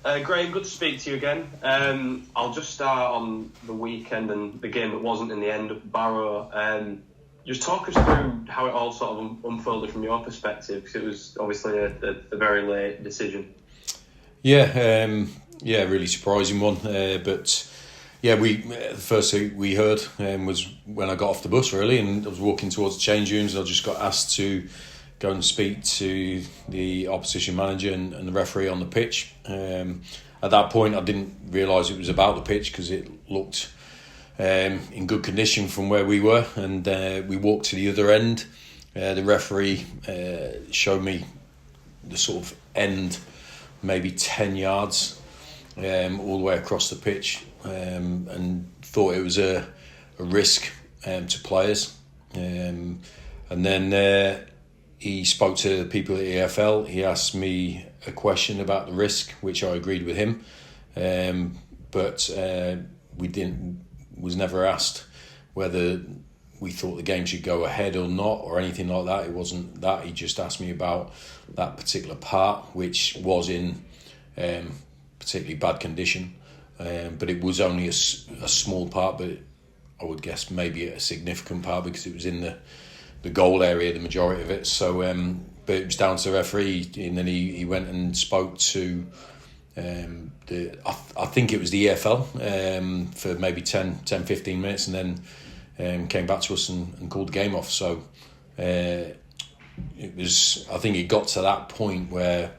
Graham, good to speak to you again. I'll just start on the weekend and the game that wasn't in the end of Barrow. Just talk us through how it all sort of unfolded from your perspective, because it was obviously a very late decision. Yeah, really surprising one. But yeah, the first thing we heard was when I got off the bus, really, and I was walking towards the change rooms, and I just got asked to go and speak to the opposition manager and the referee on the pitch. At that point, I didn't realise it was about the pitch because it looked in good condition from where we were, and we walked to the other end. The referee showed me the sort of end, maybe 10 yards all the way across the pitch, and thought it was a risk to players. And then he spoke to the people at the EFL. He asked me a question about the risk, which I agreed with him. But was never asked whether we thought the game should go ahead or not, or anything like that. It wasn't that. He just asked me about that particular part, which was in particularly bad condition. But it was only a small part, but I would guess maybe a significant part, because it was in the goal area, the majority of it. So, but it was down to the referee, and then he went and spoke to I think it was the EFL for maybe 10-15 minutes, and then came back to us and called the game off. So it was, I think it got to that point where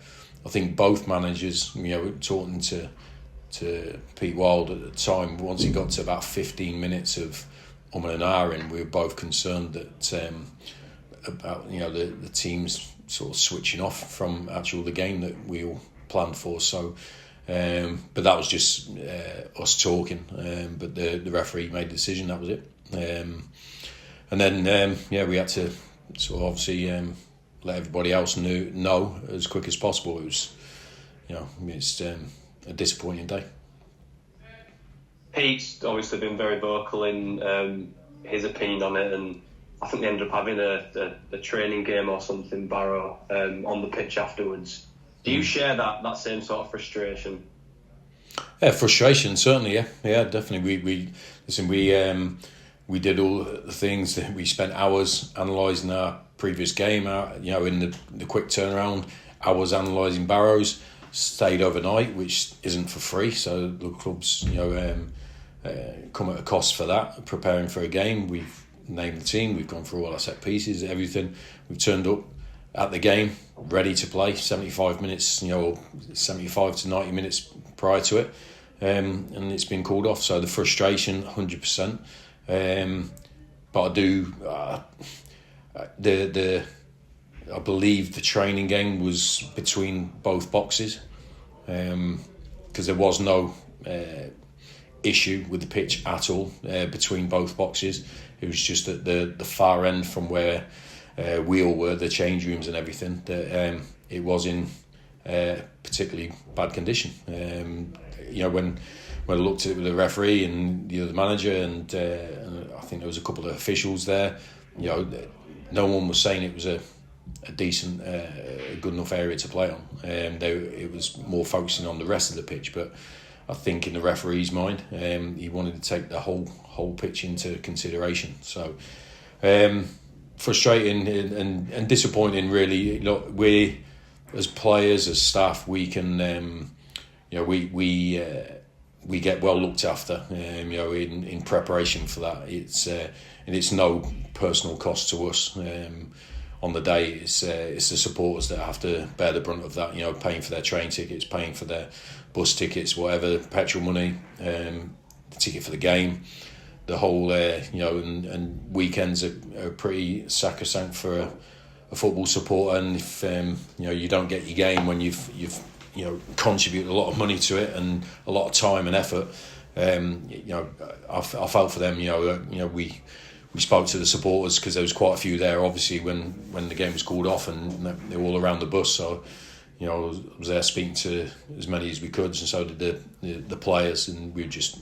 I think both managers, talking to Pete Wild at the time, once he got to about 15 minutes of an hour in, we were both concerned that about the teams sort of switching off from the game that we all planned for. So but that was just us talking, but the referee made the decision. That was it. And then we had to sort of obviously let everybody else know as quick as possible. It was it's a disappointing day. Pete's obviously been very vocal in his opinion on it, and I think they ended up having a training game or something, Barrow, on the pitch afterwards. Do you share that same sort of frustration? Yeah, frustration, certainly. Yeah, definitely. We did all the things that we spent hours analysing our previous game. In the quick turnaround, hours analysing Barrows. Stayed overnight, which isn't for free. So the clubs, come at a cost for that. Preparing for a game, we've named the team. We've gone through all our set pieces, everything. We've turned up at the game, ready to play. 75 minutes, 75 to 90 minutes prior to it, and it's been called off. So the frustration, 100%. But I do. I believe the training game was between both boxes, because there was no issue with the pitch at all between both boxes. It was just at the far end from where we all were, the change rooms and everything, that it was in particularly bad condition. When I looked at it with the referee and the manager and I think there was a couple of officials there, no one was saying it was a decent, good enough area to play on. It was more focusing on the rest of the pitch, but I think in the referee's mind, he wanted to take the whole pitch into consideration. So frustrating and disappointing, really. Look, we as players, as staff, we can, we get well looked after, in preparation for that. It's no personal cost to us. On the day, it's the supporters that have to bear the brunt of that. Paying for their train tickets, paying for their bus tickets, whatever, petrol money, the ticket for the game, the whole, and weekends are pretty sacrosanct for a football supporter. And if you don't get your game when you've contribute a lot of money to it and a lot of time and effort, I felt for them. We spoke to the supporters because there was quite a few there, obviously, when the game was called off, and they were all around the bus. So, I was there speaking to as many as we could, and so did the players. And we were just,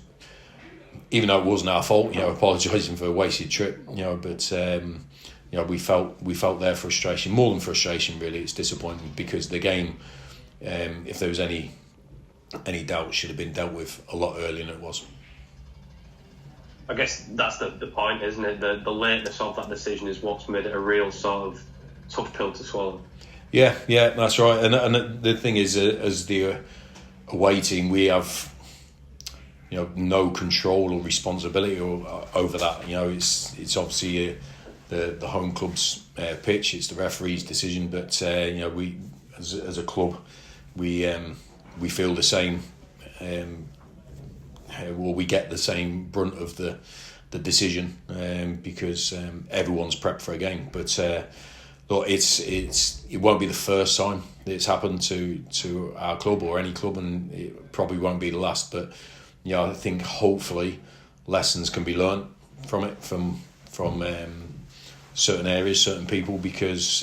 even though it wasn't our fault, apologising for a wasted trip, but we felt their frustration, more than frustration, really. It's disappointing because the game, if there was any any doubt should have been dealt with a lot earlier than it was. I guess that's the point, isn't it? The lateness of that decision is what's made it a real sort of tough pill to swallow. Yeah, that's right. And the thing is, as the away team, we have no control or responsibility over that. It's obviously the home club's pitch. It's the referee's decision. But we as a club, we feel the same. We get the same brunt of the decision because everyone's prepped for a game. But look, it won't be the first time that it's happened to our club or any club, and it probably won't be the last. But I think hopefully lessons can be learnt from it, from certain areas, certain people, because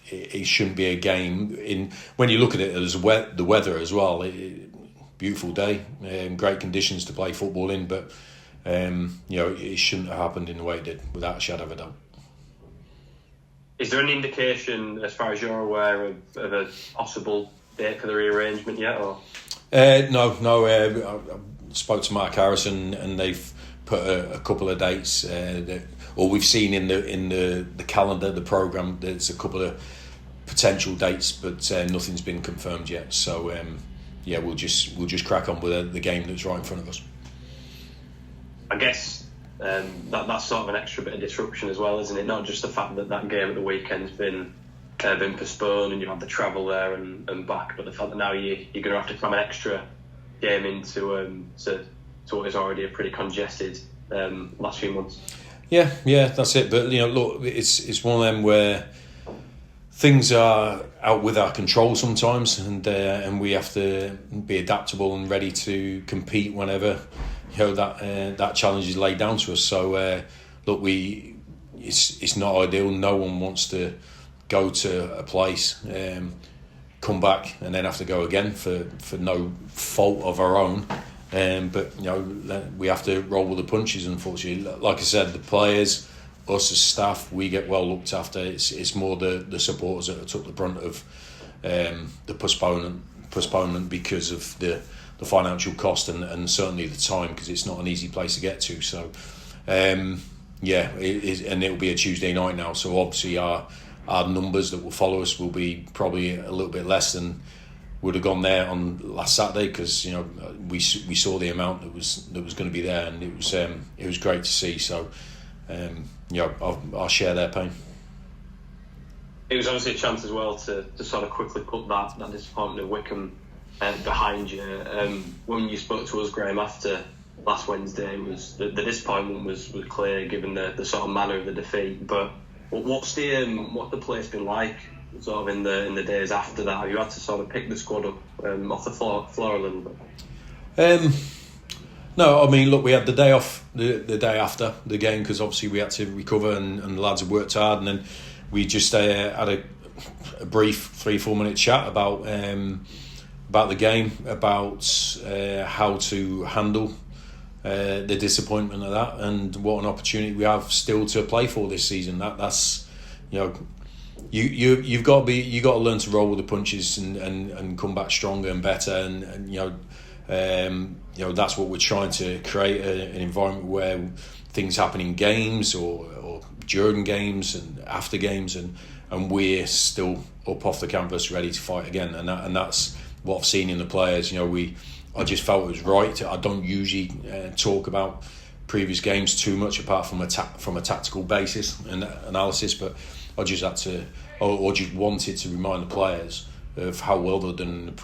it shouldn't be a game. When you look at it as the weather as well, beautiful day, great conditions to play football in, but it shouldn't have happened in the way it did, without a shadow of a doubt. Is there any indication, as far as you're aware, of a possible date for the rearrangement yet? Or No. I spoke to Mark Harrison, and they've put a couple of dates. We've seen in the calendar, the programme. There's a couple of potential dates, but nothing's been confirmed yet. So we'll just crack on with the game that's right in front of us. I guess that's sort of an extra bit of disruption as well, isn't it? Not just the fact that game at the weekend's been postponed and you have the travel there and back, but the fact that now you're going to have to cram an extra game into to what is already a pretty congested last few months. Yeah, that's it. But look, it's one of them where things are out with our control sometimes, and we have to be adaptable and ready to compete whenever that challenge is laid down to us. So look, it's not ideal. No one wants to go to a place, come back, and then have to go again for no fault of our own. But we have to roll with the punches, unfortunately. Like I said, the players, us as staff, we get well looked after. It's more the supporters that took the brunt of the postponement because of the financial cost and certainly the time, because it's not an easy place to get to. So it is, and it'll be a Tuesday night now, so obviously our numbers that will follow us will be probably a little bit less than would have gone there on last Saturday, because we saw the amount that was going to be there, and it was great to see. So I'll share their pain. It was obviously a chance as well to sort of quickly put that disappointment of Wickham behind you. When you spoke to us, Graham, after last Wednesday, was the disappointment was clear given the sort of manner of the defeat. But what's the place been like sort of in the days after that? Have you had to sort of pick the squad up off the floor a little bit? No, I mean, look, we had the day off the day after the game, because obviously we had to recover, and the lads had worked hard, and then we just had a brief 3-4 minute chat about the game, about how to handle the disappointment of that, and what an opportunity we have still to play for this season. That's you've got to learn to roll with the punches and come back stronger and better, and that's what we're trying to create, an environment where things happen in games or during games and after games, and we're still up off the canvas ready to fight again, and that's what I've seen in the players. I just felt it was right. I don't usually talk about previous games too much, apart from a tactical basis and analysis, but I just had to, or just wanted to remind the players of how well they've done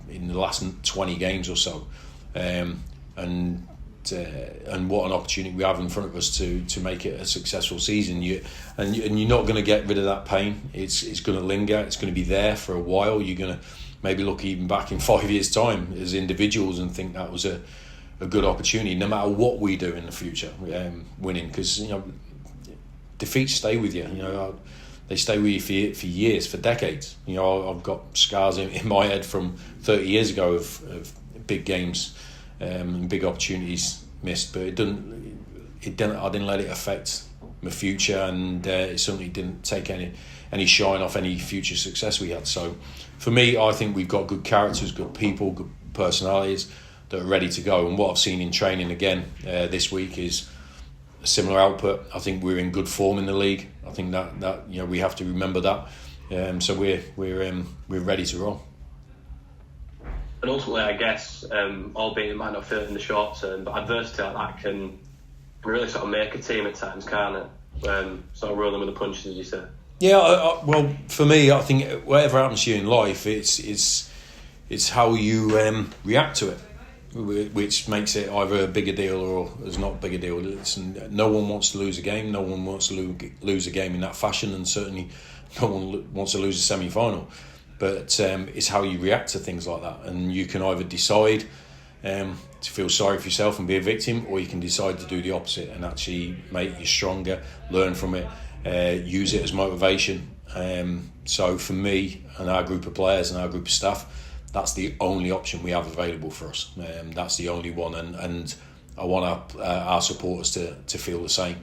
in the last 20 games or so, and what an opportunity we have in front of us to make it a successful season. You're not going to get rid of that pain. It's going to linger. It's going to be there for a while. You're going to maybe look even back in 5 years' time as individuals and think that was a good opportunity, no matter what we do in the future, winning, because defeats stay with you. They stay with you for years, for decades. I've got scars in my head from 30 years ago of big games and big opportunities missed, but I didn't let it affect my future, and it certainly didn't take any shine off any future success we had. So for me, I think we've got good characters, good people, good personalities that are ready to go. And what I've seen in training again this week is a similar output. I think we're in good form in the league. I think that we have to remember that. So we're ready to roll. And ultimately, I guess, albeit it might not feel in the short term, but adversity like that can really sort of make a team at times, can't it? Sort of rolling with the punches, as you say. Yeah, well, for me, I think whatever happens to you in life, it's how you react to it, which makes it either a bigger deal or it's not a bigger deal. No one wants to lose a game. No one wants to lose a game in that fashion, and certainly no one wants to lose a semi-final. But it's how you react to things like that, and you can either decide to feel sorry for yourself and be a victim, or you can decide to do the opposite and actually make you stronger, learn from it, use it as motivation. So for me and our group of players and our group of staff, that's the only option we have available for us. That's the only one, and I want our supporters to feel the same.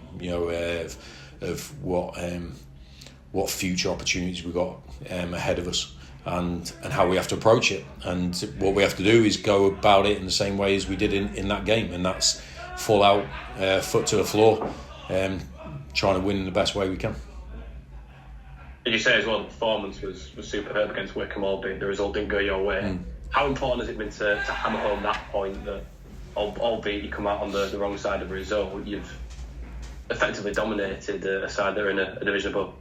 Of what future opportunities we've got ahead of us. And how we have to approach it, and what we have to do is go about it in the same way as we did in that game, and that's full out, foot to the floor, trying to win in the best way we can. Did you say as well the performance was superb against Wickham, albeit the result didn't go your way? How important has it been to hammer home that point that albeit you come out on the wrong side of the result, you've effectively dominated a side that are in a division above?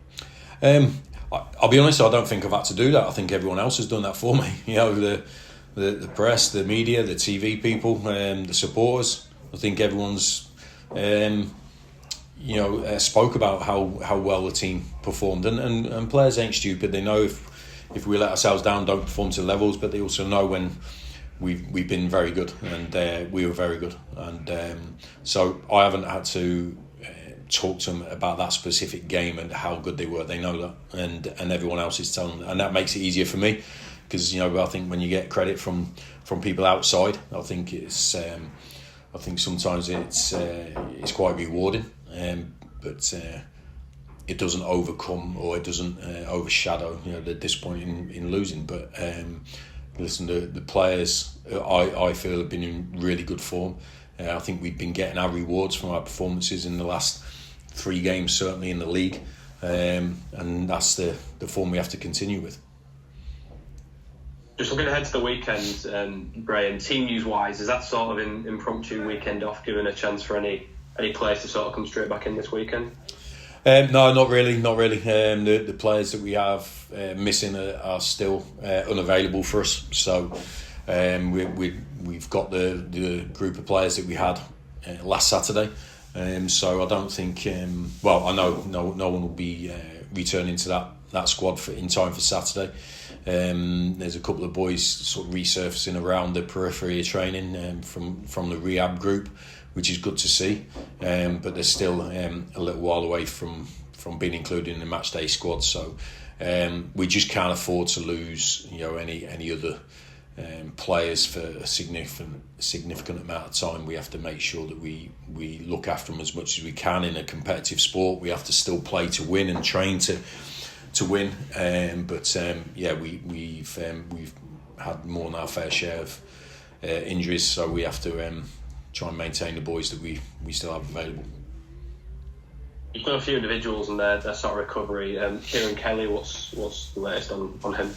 I'll be honest, I don't think I've had to do that. I think everyone else has done that for me. The press, the media, the TV people, the supporters. I think everyone's, spoke about how well the team performed. And players ain't stupid. They know if we let ourselves down, don't perform to the levels, but they also know when we've been very good, and we were very good. And so I haven't had to talk to them about that specific game and how good they were. They know that, and everyone else is telling them, and that makes it easier for me, because I think when you get credit from people outside, I think sometimes it's quite rewarding, but it doesn't overcome, or it doesn't overshadow the disappointment in losing. But listen, the players I feel have been in really good form. I think we've been getting our rewards from our performances in the last 3 games, certainly in the league, and that's the form we have to continue with. Just looking ahead to the weekend, Graham, team news wise, is that sort of an impromptu weekend off given a chance for any players to sort of come straight back in this weekend? No, not really. The players that we have missing are still unavailable for us. So we've got the group of players that we had last Saturday. So I don't think. I know no one will be returning to that squad in time for Saturday. There's a couple of boys sort of resurfacing around the periphery of training from the rehab group, which is good to see. But they're still a little while away from being included in the matchday squad. So we just can't afford to lose any other players for a significant amount of time. We have to make sure that we look after them as much as we can. In a competitive sport, we have to still play to win and train to win. We've had more than our fair share of injuries, so we have to try and maintain the boys that we still have available. You've got a few individuals and their sort of recovery. Kieran Kelly, what's the latest on him?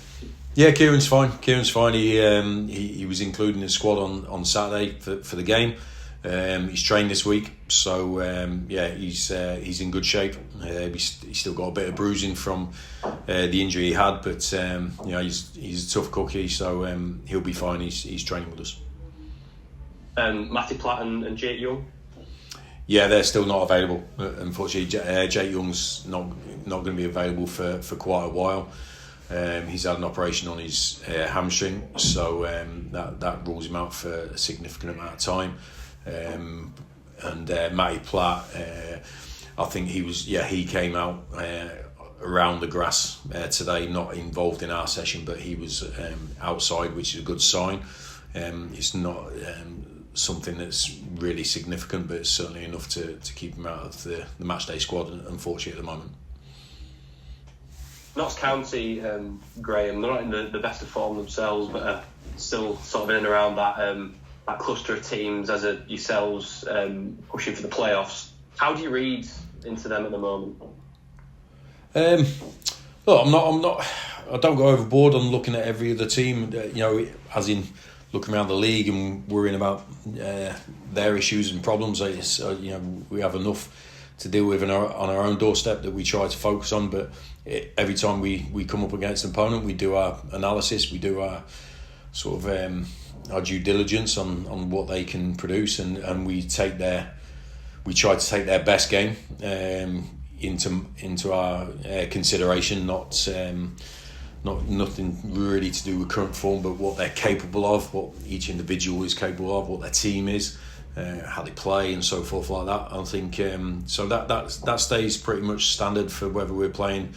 Yeah, Kieran's fine. He was included in the squad on Saturday for the game. He's trained this week, so he's in good shape. He's still got a bit of bruising from the injury he had, but he's a tough cookie, so he'll be fine. He's training with us. Matty Platt and Jake Young? Yeah, they're still not available. Unfortunately, Jake Young's not going to be available for quite a while. He's had an operation on his hamstring, so that rules him out for a significant amount of time. And Matty Platt, I think he came out around the grass today, not involved in our session, but he was outside, which is a good sign. It's not something that's really significant, but it's certainly enough to keep him out of the matchday squad, unfortunately, at the moment. Notts County, Graham, they're not in the best of form themselves, but still sort of in and around that cluster of teams as yourselves pushing for the playoffs. How do you read into them at the moment? Look, I'm not. I don't go overboard on looking at every other team. As in looking around the league and worrying about their issues and problems. We have enough to deal with on our own doorstep that we try to focus on. But every time we come up against an opponent, we do our analysis, we do our sort of our due diligence on what they can produce, and we try to take their best game into our consideration, not nothing really to do with current form, but what they're capable of, what each individual is capable of, what their team is, how they play, and so forth like that. I think so that stays pretty much standard for whether we're playing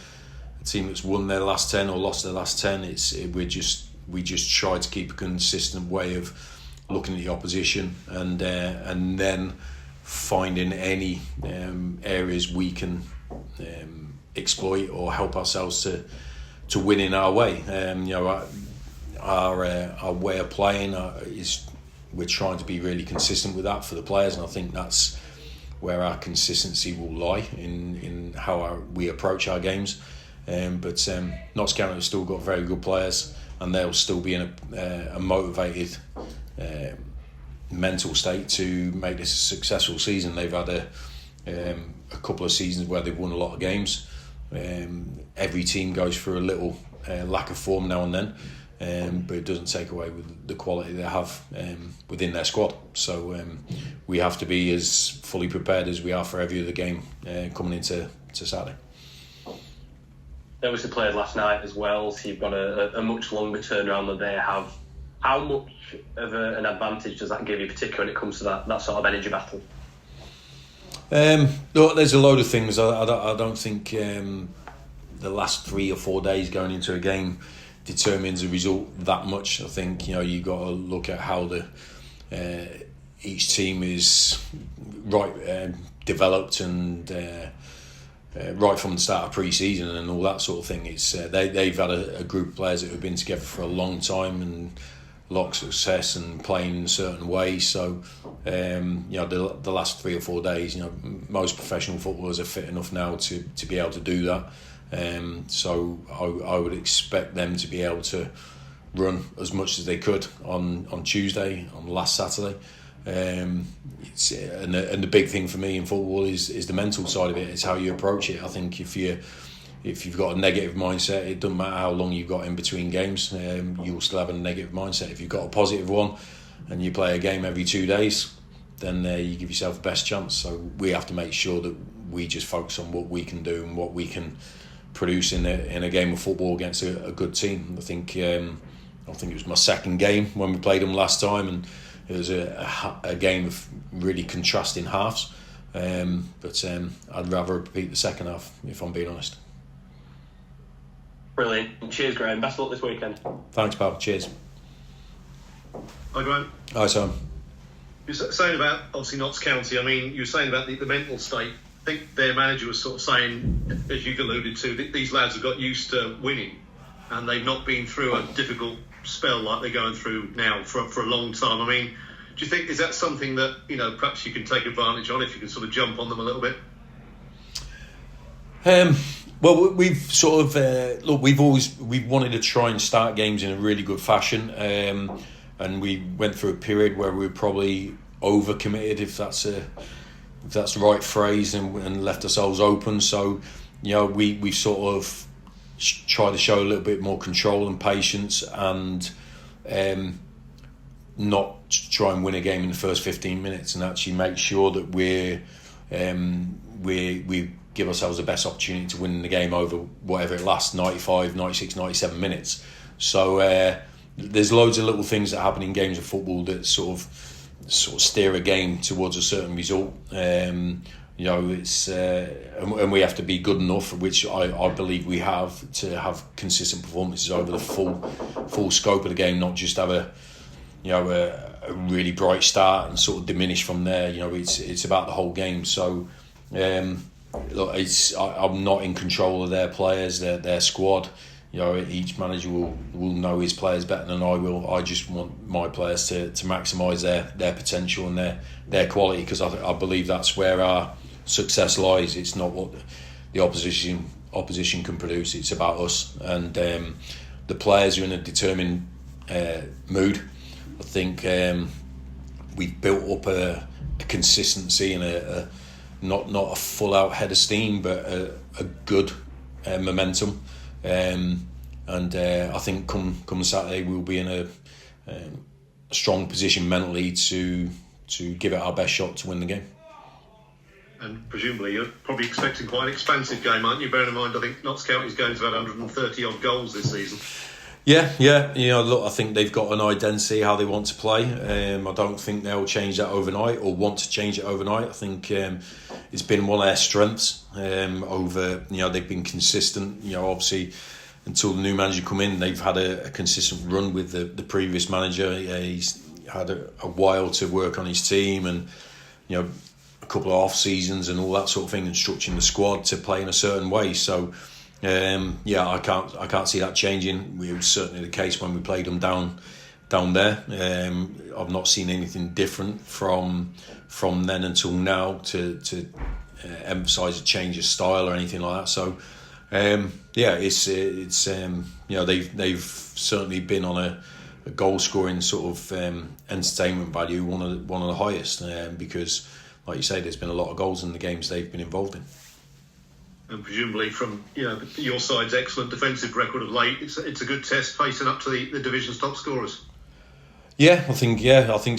a team that's won their last 10 or lost their last 10. We just try to keep a consistent way of looking at the opposition and then finding any areas we can exploit or help ourselves to win in our way. Our way of playing is we're trying to be really consistent with that for the players, and I think that's where our consistency will lie in how we approach our games. But Notts County have still got very good players, and they'll still be in a motivated mental state to make this a successful season. They've had a couple of seasons where they've won a lot of games. Every team goes through a little lack of form now and then, but it doesn't take away with the quality they have within their squad. So we have to be as fully prepared as we are for every other game coming into Saturday. They obviously played last night as well, so you've got a much longer turnaround than they have. How much of an advantage does that give you, particularly when it comes to that sort of energy battle? Look, there's a load of things. I don't think the last 3 or 4 days going into a game determines the result that much. I think you got to look at how each team is developed and right from the start of pre-season and all that sort of thing. It's they've had a group of players that have been together for a long time and a lot of success and playing in a certain way. So the last 3 or 4 days, most professional footballers are fit enough now to be able to do that. So I would expect them to be able to run as much as they could on Tuesday, on last Saturday. And the big thing for me in football is the mental side of it. It's how you approach it. I think if you've got a negative mindset, it doesn't matter how long you've got in between games, you'll still have a negative mindset. If you've got a positive one and you play a game every 2 days, then you give yourself the best chance. So we have to make sure that we just focus on what we can do and what we can produce in a game of football against a good team. I think it was my second game when we played them last time, and it was a game of really contrasting halves. But I'd rather repeat the second half, if I'm being honest. Brilliant. Cheers, Graham. Best of luck this weekend. Thanks, pal. Cheers. Hi, Graham. Hi, Sam. You're saying about, obviously, Notts County. I mean, you were saying about the mental state. I think their manager was sort of saying, as you've alluded to, that these lads have got used to winning and they've not been through a difficult spell like they're going through now for a long time. I mean, do you think, is that something that, perhaps you can take advantage on if you can sort of jump on them a little bit? Well, we've sort of we've wanted to try and start games in a really good fashion, and we went through a period where we were probably overcommitted, if that's the right phrase, and left ourselves open. So, we sort of tried to show a little bit more control and patience, and not try and win a game in the first 15 minutes, and actually make sure that we give ourselves the best opportunity to win the game over whatever it lasts, 95, 96, 97 minutes. So there's loads of little things that happen in games of football that sort of steer a game towards a certain result. It's and we have to be good enough, which I believe we have, to have consistent performances over the full scope of the game, not just have a really bright start and sort of diminish from there. It's about the whole game. So look, I'm not in control of their players, their squad. each manager will know his players better than I will. I just want my players to maximise their potential and their quality, because I believe that's where our success lies. It's not what the opposition can produce. It's about us, and the players are in a determined mood. I think we've built up a consistency and a not a full out head of steam, but a good momentum. I think come Saturday we'll be in a strong position mentally to give it our best shot to win the game. And presumably you're probably expecting quite an expansive game, aren't you? Bearing in mind, I think Notts County's going to about 130 odd goals this season. Yeah. Look, I think they've got an identity how they want to play. I don't think they'll change that overnight or want to change it overnight. I think it's been one of their strengths over. They've been consistent. Obviously, until the new manager come in, they've had a consistent run with the previous manager. He's had a while to work on his team, and a couple of off seasons and all that sort of thing, and structuring the squad to play in a certain way. So. I can't see that changing. It was certainly the case when we played them down there. I've not seen anything different from then until now to emphasise a change of style or anything like that. So they've certainly been on a goal scoring sort of entertainment value, one of the highest, because like you say, there's been a lot of goals in the games they've been involved in. And presumably from your side's excellent defensive record of late, it's a good test facing up to the division's top scorers. I think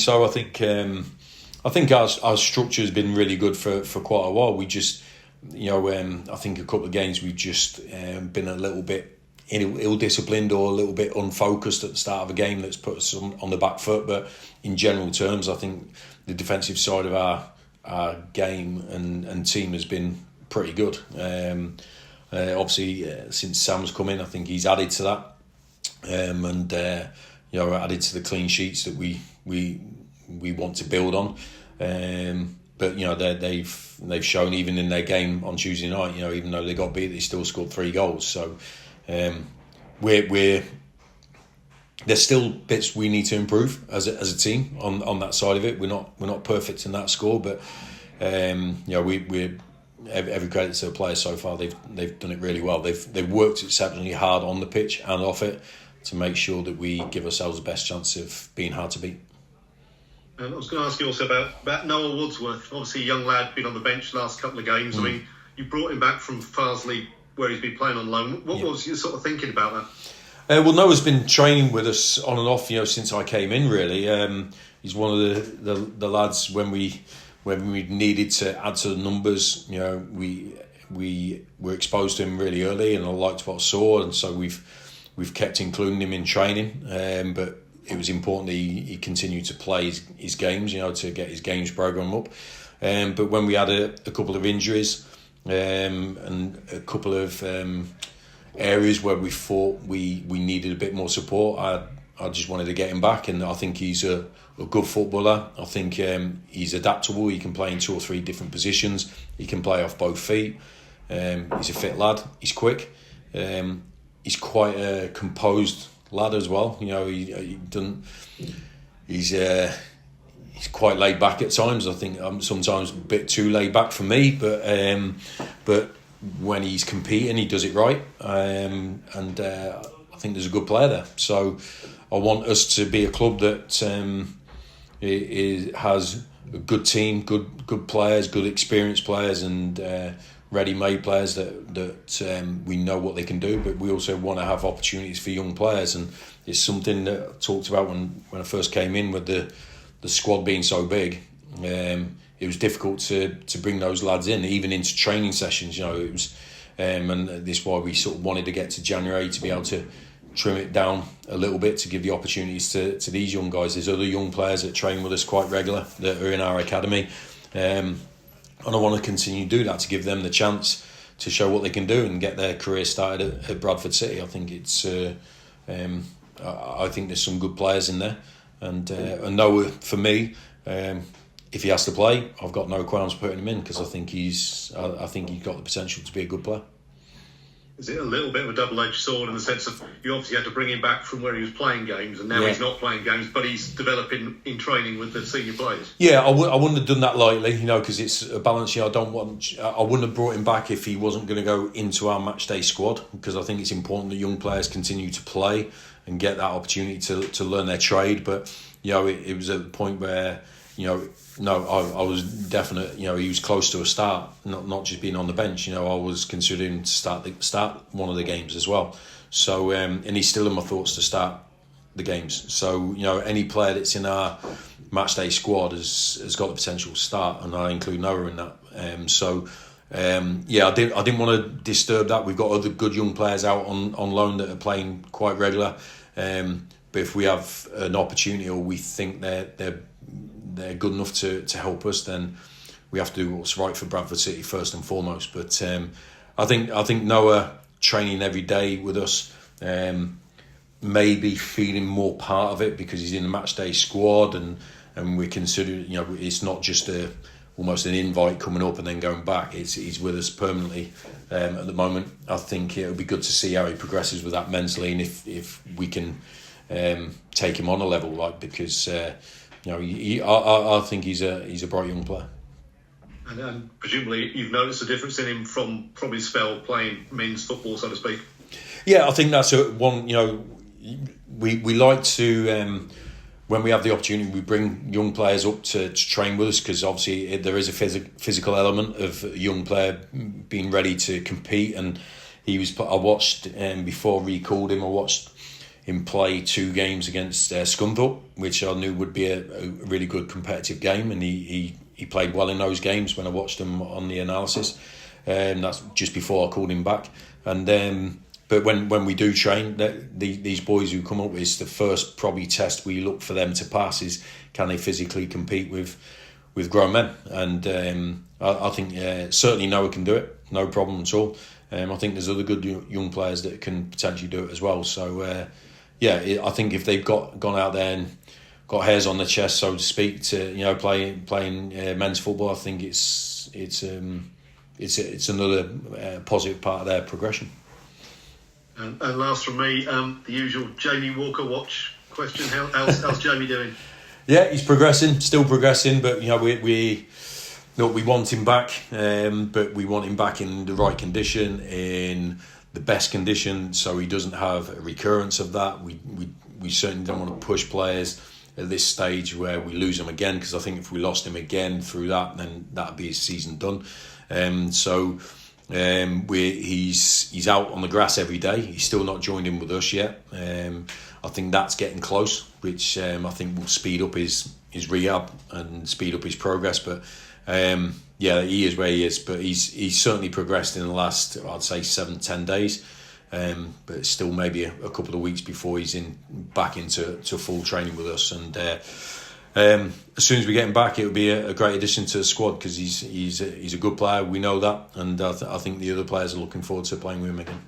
so. I think our structure has been really good for quite a while. We just, I think a couple of games we've just been a little bit ill-disciplined or a little bit unfocused at the start of a game that's put us on the back foot. But in general terms, I think the defensive side of our game and team has been pretty good. Obviously, since Sam's come in, I think he's added to that, added to the clean sheets that we want to build on. But they've shown even in their game on Tuesday night, even though they got beat, they still scored 3 goals. So there's still bits we need to improve as a team on that side of it. We're not perfect in that score, but we're every credit to the players so far. They've done it really well. They've worked exceptionally hard on the pitch and off it to make sure that we give ourselves the best chance of being hard to beat. And I was going to ask you also about Noel Woodsworth. Obviously, a young lad, been on the bench the last couple of games. I mean, you brought him back from Farsley, where he's been playing on loan. What was you sort of thinking about that? Well, Noah's been training with us on and off, since I came in. Really, he's one of the lads when we needed to add to the numbers. We were exposed to him really early, and I liked what I saw, and so we've kept including him in training. But it was important that he continued to play his games, to get his games program up. But when we had a couple of injuries and a couple of areas where we thought we needed a bit more support, I just wanted to get him back, and I think he's a good footballer. I think he's adaptable. He can play in 2 or 3 different positions. He can play off both feet. He's a fit lad. He's quick. He's quite a composed lad as well. He's quite laid back at times. I think sometimes a bit too laid back for me, but when he's competing, he does it right. I think there's a good player there. So I want us to be a club that has a good team, good players, good experienced players, and ready-made players that we know what they can do. But we also want to have opportunities for young players, and it's something that I talked about when I first came in with the squad being so big. It was difficult to bring those lads in, even into training sessions. It was, and this is why we sort of wanted to get to January to be able to trim it down a little bit to give the opportunities to these young guys. There's other young players that train with us quite regular that are in our academy, and I want to continue to do that to give them the chance to show what they can do and get their career started at Bradford City. I think it's I think there's some good players in there, and Noah, for me, if he has to play, I've got no qualms putting him in, because I think he's got the potential to be a good player. Is it a little bit of a double-edged sword in the sense of you obviously had to bring him back from where he was playing games, and now he's not playing games, but he's developing in training with the senior players? Yeah, I wouldn't have done that lightly, because it's a balance. I wouldn't have brought him back if he wasn't going to go into our match day squad, because I think it's important that young players continue to play and get that opportunity to learn their trade. But it was at the point where I was definite. He was close to a start, not just being on the bench. I was considering to start one of the games as well. So and he's still in my thoughts to start the games. So any player that's in our matchday squad has got the potential to start, and I include Noah in that. I didn't want to disturb that. We've got other good young players out on loan that are playing quite regular. But if we have an opportunity, or we think they're good enough to help us, then we have to do what's right for Bradford City first and foremost. But I think Noah training every day with us, maybe feeling more part of it because he's in the matchday squad, and we consider it's not just almost an invite coming up and then going back. He's with us permanently at the moment. I think it'll be good to see how he progresses with that mentally, and if we can take him on a level, because I think he's a bright young player. And presumably you've noticed a difference in him from his spell playing men's football, so to speak. Yeah, I think that's one. We like to, when we have the opportunity, we bring young players up to train with us, because obviously there is a physical element of a young player being ready to compete. And I watched before we called him. I watched him play 2 games against Scunthorpe, which I knew would be a really good competitive game, and he played well in those games when I watched him on the analysis. That's just before I called him back. And but when we do train, these boys who come up, is the first probably test we look for them to pass is, can they physically compete with grown men? And I think certainly Noah can do it, no problem at all. I think there's other good young players that can potentially do it as well. So I think if they've gone out there and got hairs on their chest, so to speak, to playing men's football, I think it's another positive part of their progression. And last from me, the usual Jamie Walker watch question. How's Jamie doing? Yeah, he's progressing, still progressing, but we want him back, but we want him back in the right condition, in the best condition, so he doesn't have a recurrence of that. We certainly don't want to push players at this stage where we lose him again, because I think if we lost him again through that, then that'd be his season done. He's out on the grass every day. He's still not joined in with us yet. I think that's getting close, which I think will speed up his rehab and speed up his progress. But he is where he is. But he's certainly progressed in the last, I'd say, 7-10 days. But it's still maybe a couple of weeks before he's back into full training with us. And as soon as we get him back, it would be a great addition to the squad, because he's a good player. We know that, and I think the other players are looking forward to playing with him again.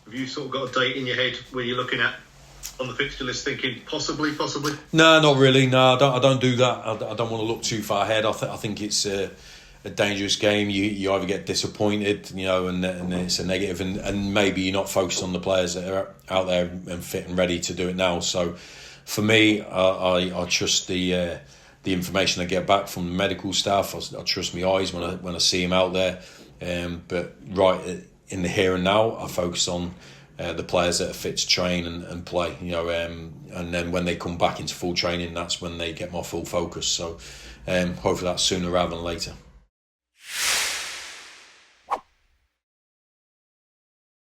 Have you sort of got a date in your head where you're looking at on the fixture list, thinking possibly? No, not really. No, I don't do that. I don't want to look too far ahead. I think it's a dangerous game. You either get disappointed, and it's a negative, and maybe you're not focused on the players that are out there and fit and ready to do it now. So for me, I trust the information I get back from the medical staff. I trust my eyes when I see him out there. But right in the here and now, I focus on the players that are fit to train and play. And then when they come back into full training, that's when they get my full focus. So hopefully that's sooner rather than later.